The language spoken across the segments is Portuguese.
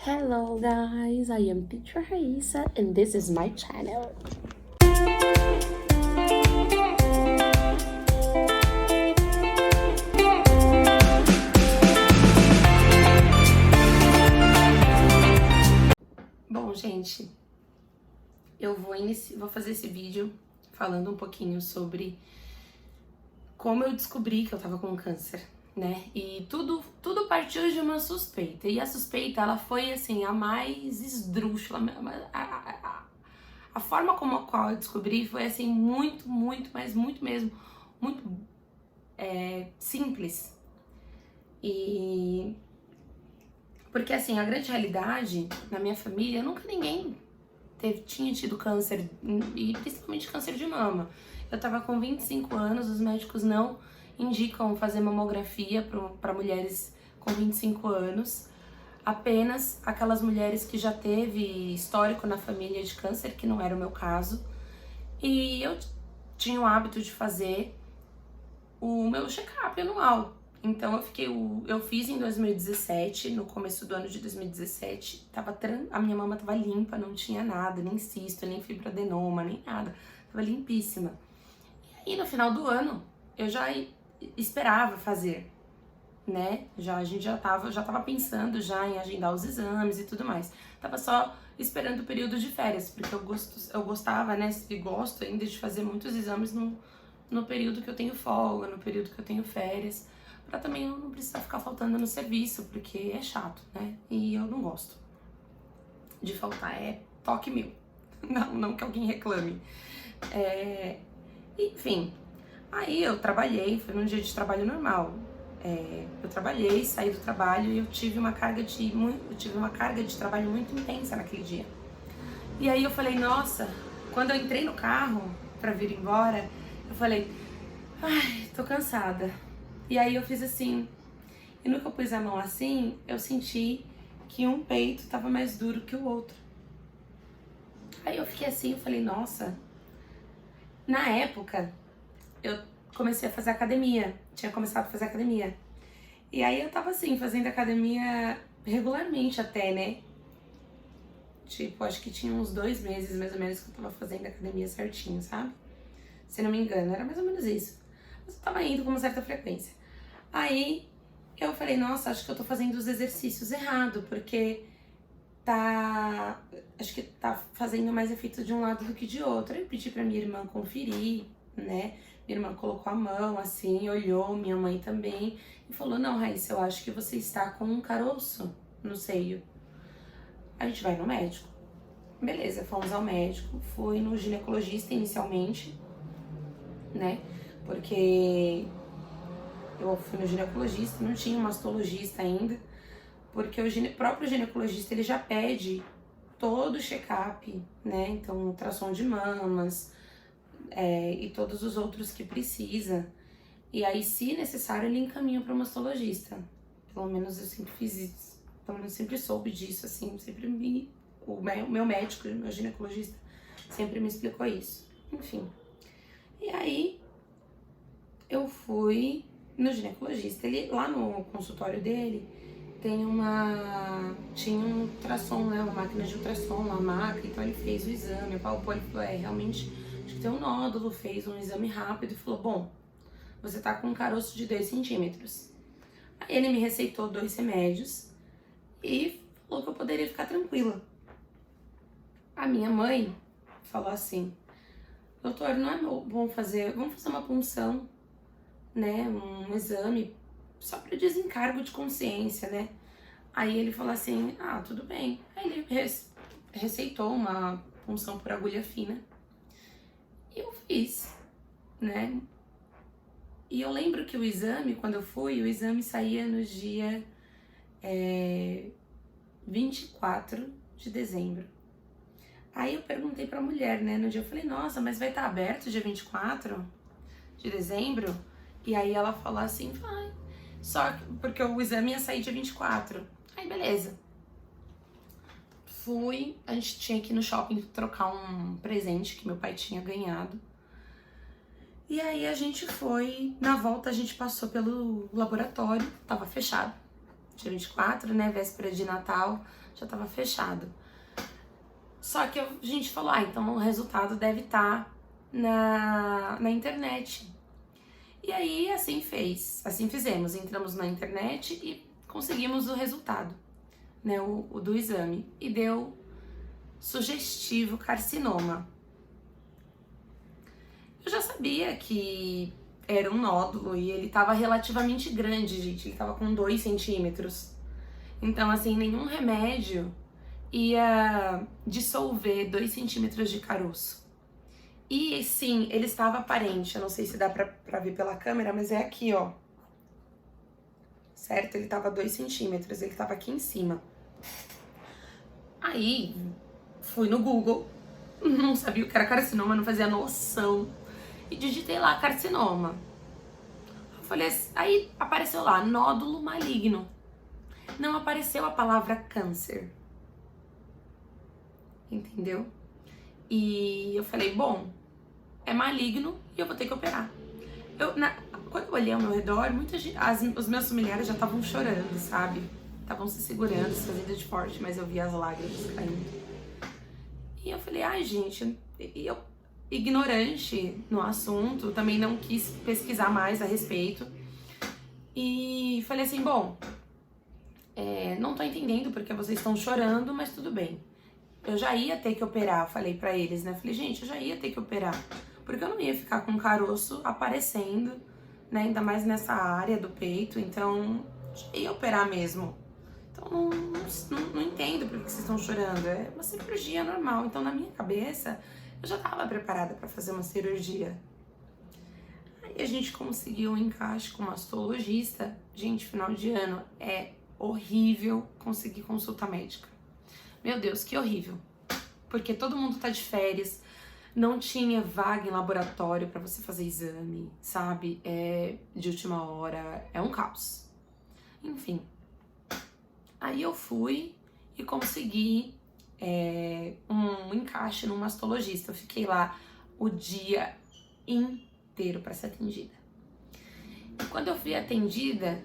Hello guys, I am Teacher Raissa and this is my channel. Bom, gente, eu vou fazer esse vídeo falando um pouquinho sobre como eu descobri que eu tava com câncer, né? E tudo partiu de uma suspeita. E a suspeita, ela foi, assim, a mais esdrúxula. A forma como a qual eu descobri foi, assim, muito mesmo, muito simples. E... porque, assim, a grande realidade, na minha família, nunca ninguém tinha tido câncer, e principalmente câncer de mama. Eu tava com 25 anos, os médicos não indicam fazer mamografia para mulheres com 25 anos. Apenas aquelas mulheres que já teve histórico na família de câncer, que não era o meu caso. E eu tinha o hábito de fazer o meu check-up anual. Então eu fiz em 2017, no começo do ano de 2017, a minha mama tava limpa, não tinha nada, nem cisto, nem fibroadenoma, nem nada, tava limpíssima. E no final do ano, eu já esperava fazer, né? A gente já tava pensando já em agendar os exames e tudo mais. Tava só esperando o período de férias, porque eu gostava, né, e gosto ainda de fazer muitos exames no período que eu tenho folga, no período que eu tenho férias, pra também eu não precisar ficar faltando no serviço, porque é chato, né? E eu não gosto de faltar, é toque meu. Não que alguém reclame. Enfim, aí eu trabalhei, foi num dia de trabalho normal. Eu trabalhei, saí do trabalho e eu tive uma carga de trabalho muito intensa naquele dia. E aí eu falei, nossa, quando eu entrei no carro pra vir embora, eu falei, ai, tô cansada. E aí eu fiz assim, e no que eu pus a mão assim, eu senti que um peito tava mais duro que o outro. Aí eu fiquei assim, eu falei, nossa. Na época, eu comecei a fazer academia, tinha começado a fazer academia. E aí eu tava assim, fazendo academia regularmente até, né? Tipo, acho que tinha uns 2 meses mais ou menos que eu tava fazendo academia certinho, sabe? Se não me engano, era mais ou menos isso. Mas eu tava indo com uma certa frequência. Aí eu falei, nossa, acho que eu tô fazendo os exercícios errado, porque acho que tá fazendo mais efeito de um lado do que de outro. Aí eu pedi pra minha irmã conferir, né? Minha irmã colocou a mão assim, olhou, minha mãe também, e falou, não, Raíssa, eu acho que você está com um caroço no seio. A gente vai no médico. Beleza, fomos ao médico, fui no ginecologista inicialmente, né? Porque eu fui no ginecologista, não tinha um mastologista ainda, porque o próprio ginecologista, ele já pede todo o check-up, né? Então, ultrassom de mamas e todos os outros que precisa. E aí, se necessário, ele encaminha para o mastologista. Pelo menos eu sempre fiz isso. Pelo menos sempre soube disso, assim, o meu médico, meu ginecologista, sempre me explicou isso. Enfim. E aí, eu fui no ginecologista. Ele, lá no consultório dele, tinha um ultrassom, né, uma máquina de ultrassom, uma maca, então ele fez o exame, apalpou, ele falou, realmente, acho que tem um nódulo, fez um exame rápido e falou, bom, você tá com um caroço de 2 centímetros. Aí ele me receitou 2 remédios e falou que eu poderia ficar tranquila. A minha mãe falou assim, doutor, não é bom vamos fazer uma punção, né, um exame, só para desencargo de consciência, né? Aí ele falou assim, tudo bem. Aí ele receitou uma punção por agulha fina. E eu fiz, né? E eu lembro que o exame, quando eu fui, o exame saía no dia 24 de dezembro. Aí eu perguntei pra mulher, né? No dia eu falei, nossa, mas vai estar aberto dia 24 de dezembro? E aí ela falou assim, vai. Só que, porque o exame ia sair dia 24. Aí, beleza. Fui, a gente tinha que ir no shopping trocar um presente que meu pai tinha ganhado. E aí a gente foi, na volta a gente passou pelo laboratório, tava fechado. Dia 24, né, véspera de Natal, já tava fechado. Só que a gente falou, então o resultado deve estar na internet. E aí, assim fizemos, entramos na internet e conseguimos o resultado, né, o do exame. E deu sugestivo carcinoma. Eu já sabia que era um nódulo e ele tava relativamente grande, gente. Ele tava com 2 centímetros. Então, assim, nenhum remédio ia dissolver 2 centímetros de caroço. E sim, ele estava aparente. Eu não sei se dá pra ver pela câmera, mas é aqui, ó. Certo? Ele tava 2 centímetros, ele tava aqui em cima. Aí, fui no Google, não sabia o que era carcinoma, não fazia noção. E digitei lá, carcinoma. Eu falei assim, aí apareceu lá, nódulo maligno. Não apareceu a palavra câncer. Entendeu? E eu falei, bom, é maligno e eu vou ter que operar. Quando eu olhei ao meu redor, os meus familiares já estavam chorando, sabe? Estavam se segurando, se fazendo de forte, mas eu via as lágrimas caindo. E eu falei, gente, e eu, ignorante no assunto, também não quis pesquisar mais a respeito. E falei assim, bom, não tô entendendo porque vocês estão chorando, mas tudo bem. Eu já ia ter que operar, falei pra eles, né? Falei, gente, eu já ia ter que operar. Porque eu não ia ficar com caroço aparecendo, né? Ainda mais nessa área do peito, então eu ia operar mesmo. Então não entendo por que vocês estão chorando. É uma cirurgia normal. Então na minha cabeça, eu já tava preparada pra fazer uma cirurgia. Aí a gente conseguiu um encaixe com uma mastologista. Gente, final de ano é horrível conseguir consulta médica. Meu Deus, que horrível. Porque todo mundo tá de férias, não tinha vaga em laboratório pra você fazer exame, sabe? É de última hora, é um caos. Enfim. Aí eu fui e consegui um encaixe num mastologista. Eu fiquei lá o dia inteiro pra ser atendida. E quando eu fui atendida,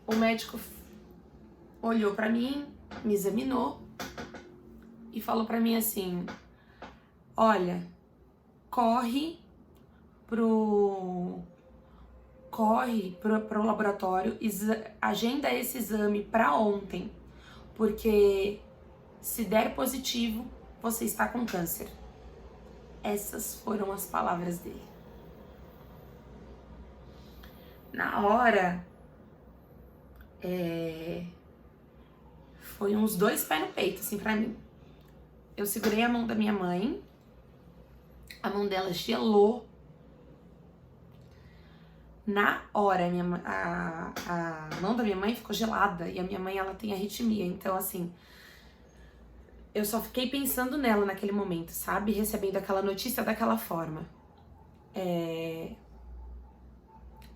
o médico olhou pra mim, me examinou e falou pra mim assim, olha, corre pro laboratório, agenda esse exame pra ontem, porque se der positivo, você está com câncer. Essas foram as palavras dele. Na hora, foi uns 2 pés no peito, assim, pra mim. Eu segurei a mão da minha mãe, a mão dela gelou. Na hora, a mão da minha mãe ficou gelada e a minha mãe, ela tem arritmia. Então, assim, eu só fiquei pensando nela naquele momento, sabe? Recebendo aquela notícia daquela forma.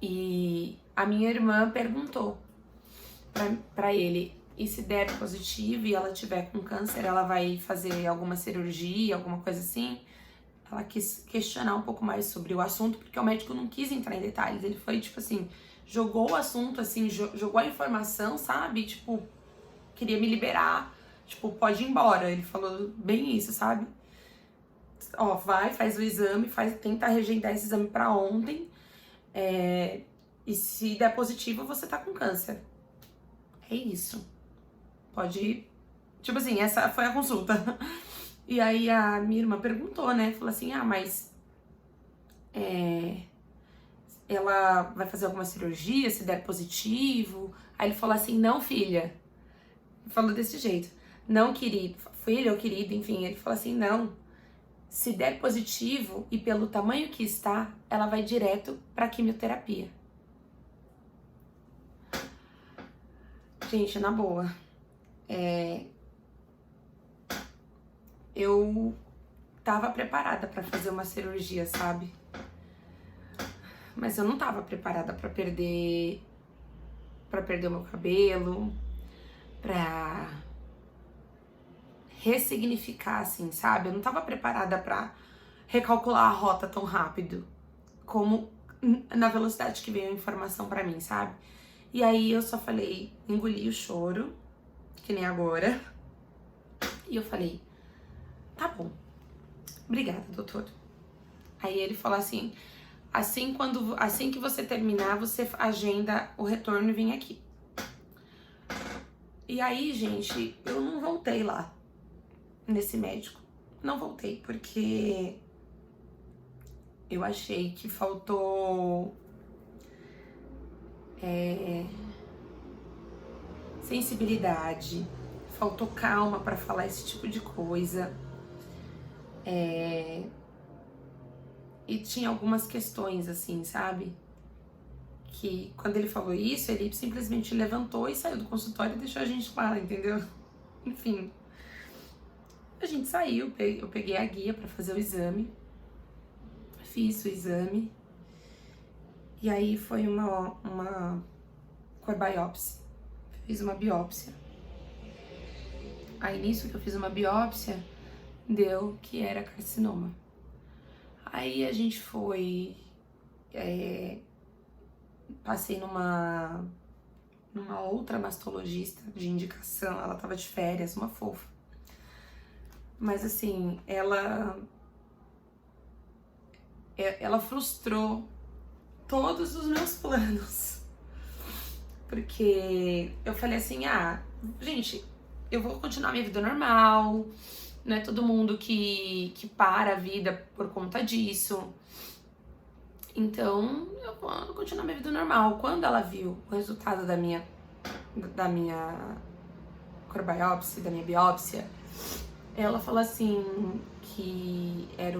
E a minha irmã perguntou pra ele, e se der positivo e ela tiver com câncer, ela vai fazer alguma cirurgia, alguma coisa assim? Ela quis questionar um pouco mais sobre o assunto, porque o médico não quis entrar em detalhes. Ele foi, tipo assim, jogou o assunto, assim, jogou a informação, sabe? Tipo, queria me liberar. Tipo, pode ir embora. Ele falou bem isso, sabe? Ó, vai, faz o exame, tenta regendar esse exame pra ontem. E se der positivo, você tá com câncer. É isso. Pode ir. Tipo assim, essa foi a consulta. E aí a minha irmã perguntou, né? Falou assim, mas ela vai fazer alguma cirurgia se der positivo? Aí ele falou assim, não, filha. Falou desse jeito. Não, querido. Filha ou querido, enfim. Ele falou assim, não. Se der positivo e pelo tamanho que está, ela vai direto pra quimioterapia. Gente, na boa. Eu tava preparada pra fazer uma cirurgia, sabe? Mas eu não tava preparada pra perder o meu cabelo, pra ressignificar, assim, sabe? Eu não tava preparada pra recalcular a rota tão rápido, como na velocidade que veio a informação pra mim, sabe? E aí eu só falei, engoli o choro que nem agora. E eu falei, tá bom, obrigada, doutor. Aí ele falou assim, assim que você terminar, você agenda o retorno e vem aqui. E aí, gente, eu não voltei lá, nesse médico. Não voltei, porque eu achei que faltou sensibilidade, faltou calma pra falar esse tipo de coisa. E tinha algumas questões, assim, sabe? Que quando ele falou isso, ele simplesmente levantou e saiu do consultório e deixou a gente lá, entendeu? Enfim, a gente saiu, eu peguei a guia pra fazer o exame, fiz o exame, e aí foi uma corbiópsia. Fiz uma biópsia. Aí nisso que eu fiz uma biópsia, deu que era carcinoma. Aí a gente foi, passei numa outra mastologista de indicação, ela tava de férias, uma fofa. Mas assim, ela frustrou todos os meus planos. Porque eu falei assim, gente, eu vou continuar minha vida normal, não é todo mundo que para a vida por conta disso. Então, eu vou continuar minha vida normal. Quando ela viu o resultado da minha corbiópsia, da minha biópsia, ela falou assim que era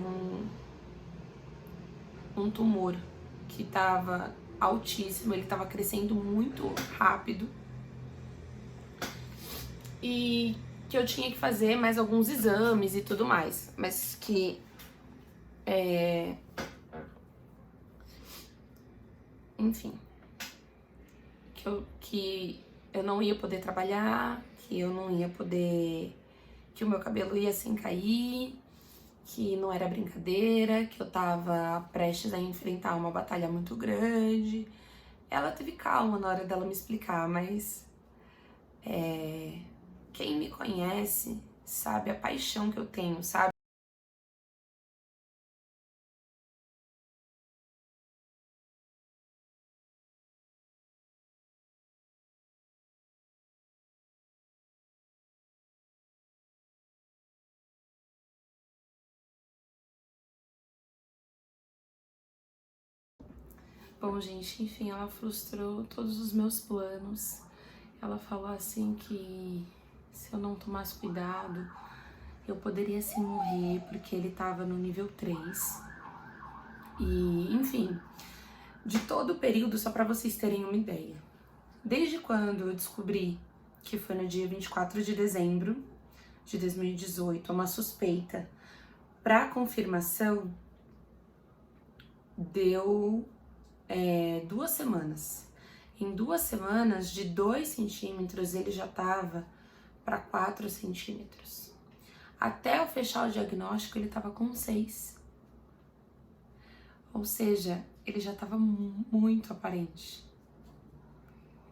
um tumor que tava altíssimo, ele tava crescendo muito rápido e que eu tinha que fazer mais alguns exames e tudo mais, mas que enfim, que eu não ia poder trabalhar, que eu não ia poder, que o meu cabelo ia assim cair, que não era brincadeira, que eu tava prestes a enfrentar uma batalha muito grande. Ela teve calma na hora dela me explicar, mas quem me conhece sabe a paixão que eu tenho, sabe? Bom, gente, enfim, ela frustrou todos os meus planos. Ela falou assim que se eu não tomasse cuidado, eu poderia sim morrer, porque ele tava no nível 3. E, enfim, de todo o período, só pra vocês terem uma ideia. Desde quando eu descobri que foi no dia 24 de dezembro de 2018, uma suspeita pra confirmação, deu 2 semanas. Em 2 semanas, de 2 centímetros, ele já tava para 4 centímetros. Até eu fechar o diagnóstico, ele tava com 6. Ou seja, ele já tava muito aparente.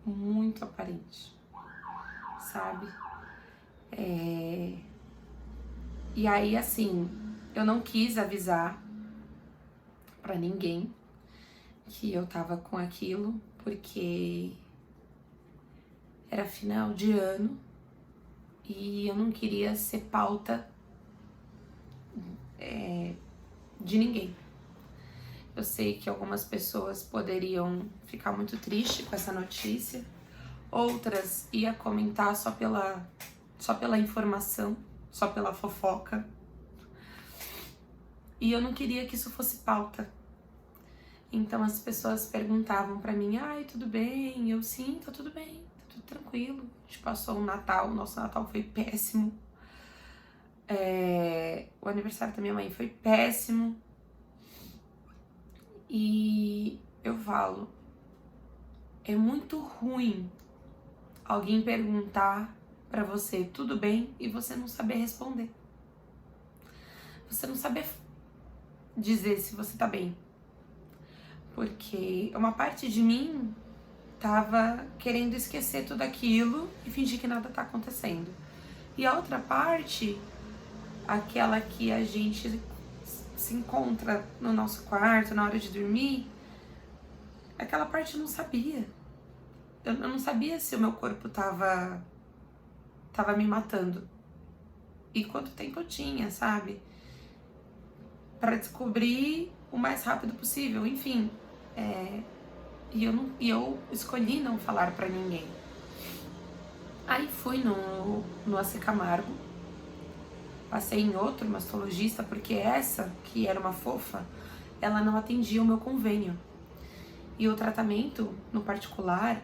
Muito aparente. Sabe? E aí, assim, eu não quis avisar pra ninguém que eu tava com aquilo, porque era final de ano e eu não queria ser pauta de ninguém. Eu sei que algumas pessoas poderiam ficar muito tristes com essa notícia, outras ia comentar só pela informação, só pela fofoca. E eu não queria que isso fosse pauta. Então as pessoas perguntavam pra mim, ai, tudo bem? Eu, sim, tá tudo bem, tá tudo tranquilo. A gente passou o Natal, o nosso Natal foi péssimo. O aniversário da minha mãe foi péssimo. E eu falo, é muito ruim alguém perguntar pra você tudo bem e você não saber responder. Você não saber dizer se você tá bem. Porque uma parte de mim tava querendo esquecer tudo aquilo e fingir que nada tá acontecendo. E a outra parte, aquela que a gente se encontra no nosso quarto na hora de dormir, aquela parte eu não sabia. Eu não sabia se o meu corpo tava me matando. E quanto tempo eu tinha, sabe? Pra descobrir o mais rápido possível. Enfim, e eu escolhi não falar pra ninguém. Aí fui no AC Camargo, passei em outro mastologista, porque essa, que era uma fofa, ela não atendia o meu convênio. E o tratamento, no particular,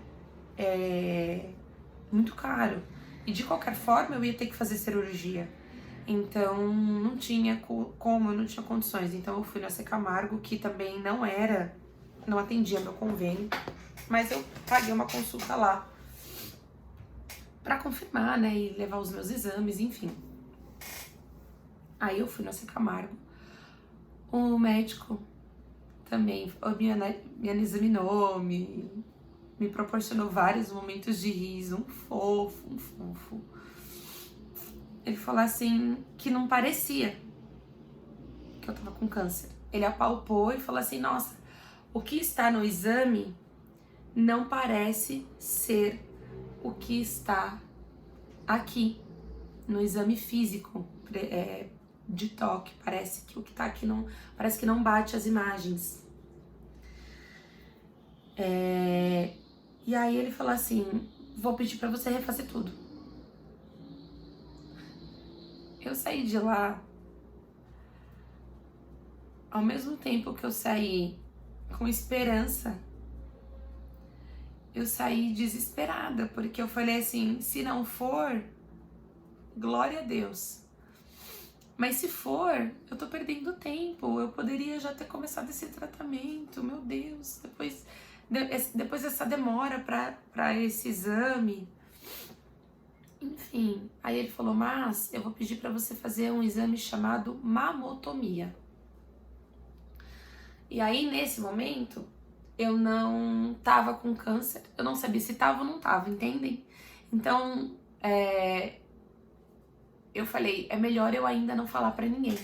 é muito caro. E de qualquer forma, eu ia ter que fazer cirurgia. Então, não tinha como, eu não tinha condições. Então, eu fui no AC Camargo, que também não atendia meu convênio. Mas eu paguei uma consulta lá pra confirmar, né, e levar os meus exames, enfim. Aí eu fui no AC Camargo. O médico também me examinou, me proporcionou vários momentos de riso, um fofo. Ele falou assim, que não parecia que eu tava com câncer. Ele apalpou e falou assim, nossa, o que está no exame não parece ser o que está aqui, no exame físico de toque. Parece que o que tá aqui parece que não bate as imagens. E aí ele falou assim, vou pedir pra você refazer tudo. Eu saí de lá, ao mesmo tempo que eu saí com esperança, eu saí desesperada, porque eu falei assim, se não for, glória a Deus. Mas se for, eu tô perdendo tempo, eu poderia já ter começado esse tratamento, meu Deus, depois dessa demora pra esse exame. Enfim, aí ele falou, mas eu vou pedir pra você fazer um exame chamado mamotomia. E aí, nesse momento, eu não tava com câncer, eu não sabia se tava ou não tava, entendem? Então, eu falei, é melhor eu ainda não falar pra ninguém.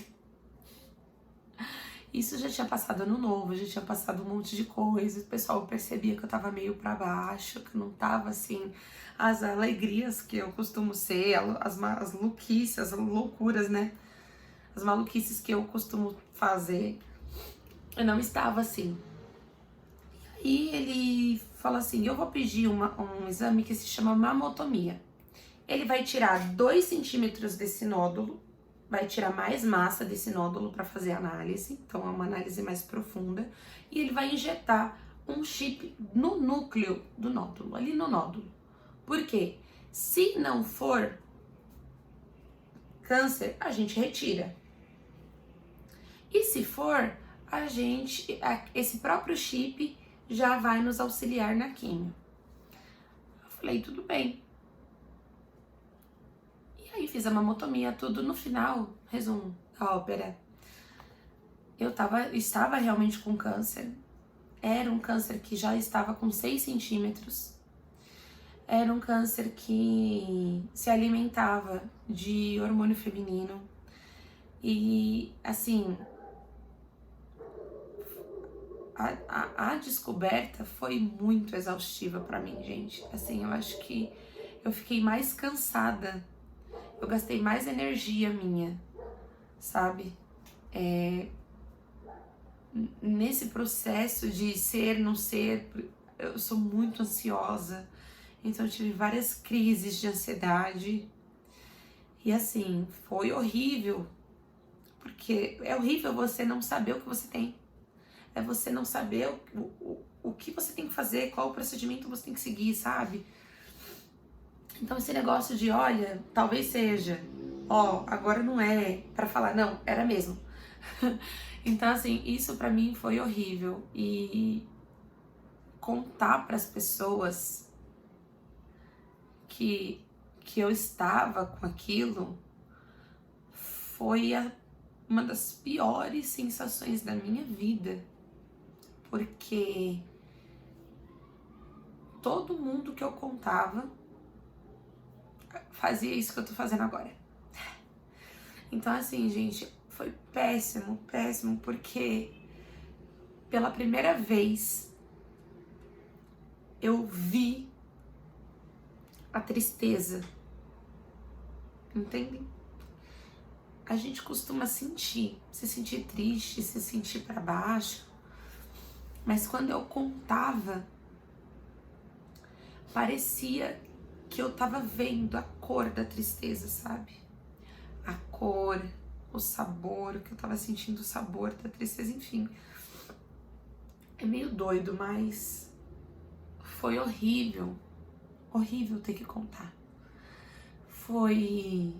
Isso já tinha passado ano novo, já tinha passado um monte de coisa, o pessoal percebia que eu tava meio pra baixo, que não tava assim, as alegrias que eu costumo ser, as louquices, as loucuras, né? As maluquices que eu costumo fazer, eu não estava assim. E ele falou assim, eu vou pedir um exame que se chama mamotomia. Ele vai tirar 2 centímetros desse nódulo, vai tirar mais massa desse nódulo para fazer a análise, então é uma análise mais profunda, e ele vai injetar um chip no núcleo do nódulo, ali no nódulo. Por quê? Se não for câncer, a gente retira. E se for, esse próprio chip já vai nos auxiliar na quimio. Eu falei, tudo bem. E aí fiz a mamotomia, tudo. No final, resumo da ópera, eu estava realmente com câncer. Era um câncer que já estava com 6 centímetros. Era um câncer que se alimentava de hormônio feminino. E, assim, a descoberta foi muito exaustiva pra mim, gente. Assim, eu acho que eu fiquei mais cansada. Eu gastei mais energia minha, sabe? Nesse processo de ser, não ser, eu sou muito ansiosa. Então eu tive várias crises de ansiedade. E assim, foi horrível. Porque é horrível você não saber o que você tem. É você não saber o que você tem que fazer, qual o procedimento você tem que seguir, sabe? Então esse negócio de, olha, talvez seja, agora não é pra falar, não, era mesmo. Então assim, isso pra mim foi horrível. E contar pras pessoas que eu estava com aquilo foi uma das piores sensações da minha vida. Porque todo mundo que eu contava fazia isso que eu tô fazendo agora. Então, assim, gente, foi péssimo, péssimo, porque pela primeira vez eu vi a tristeza, entendem? A gente costuma se sentir triste, se sentir pra baixo, mas quando eu contava, parecia que eu tava vendo a cor da tristeza, sabe? A cor, o sabor, que eu tava sentindo o sabor da tristeza, enfim. É meio doido, mas foi horrível, horrível ter que contar. Foi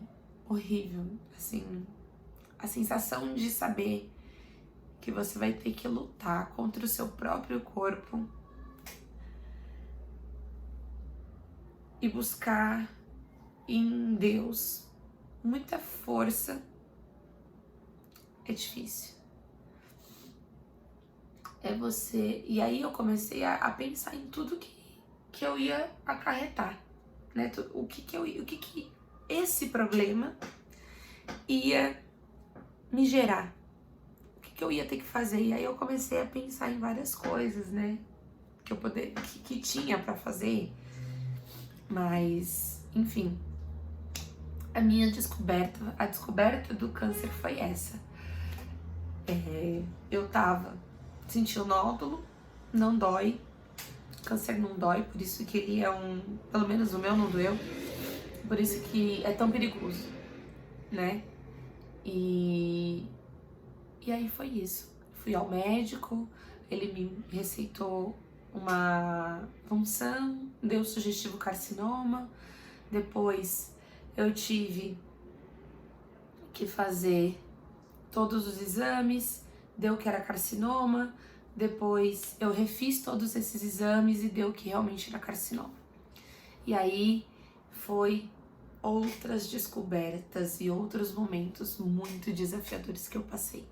horrível, assim, a sensação de saber que você vai ter que lutar contra o seu próprio corpo e buscar em Deus muita força, é difícil. É você. E aí eu comecei a pensar em tudo que eu ia acarretar, né? O que esse problema ia me gerar. O que eu ia ter que fazer. E aí eu comecei a pensar em várias coisas, né? Que tinha pra fazer. Mas, enfim, a descoberta do câncer foi essa. Eu tava sentindo nódulo, não dói, câncer não dói, por isso que ele pelo menos o meu não doeu, por isso que é tão perigoso, né? E aí foi isso. Fui ao médico, ele me receitou uma punção, deu sugestivo carcinoma, depois eu tive que fazer todos os exames, deu que era carcinoma, depois eu refiz todos esses exames e deu que realmente era carcinoma. E aí foi outras descobertas e outros momentos muito desafiadores que eu passei.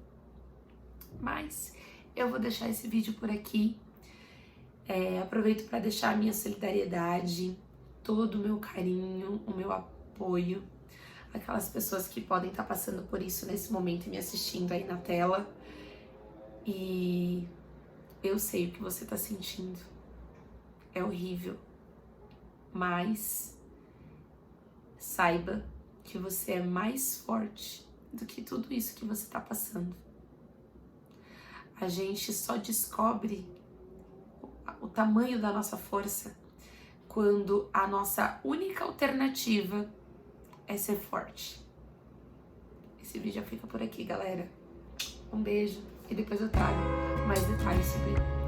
Mas eu vou deixar esse vídeo por aqui. Aproveito para deixar a minha solidariedade, todo o meu carinho, o meu apoio, aquelas pessoas que podem estar passando por isso nesse momento e me assistindo aí na tela. E eu sei o que você tá sentindo. É horrível. Mas saiba que você é mais forte do que tudo isso que você tá passando. A gente só descobre o tamanho da nossa força quando a nossa única alternativa é ser forte. Esse vídeo já fica por aqui, galera. Um beijo e depois eu trago mais detalhes sobre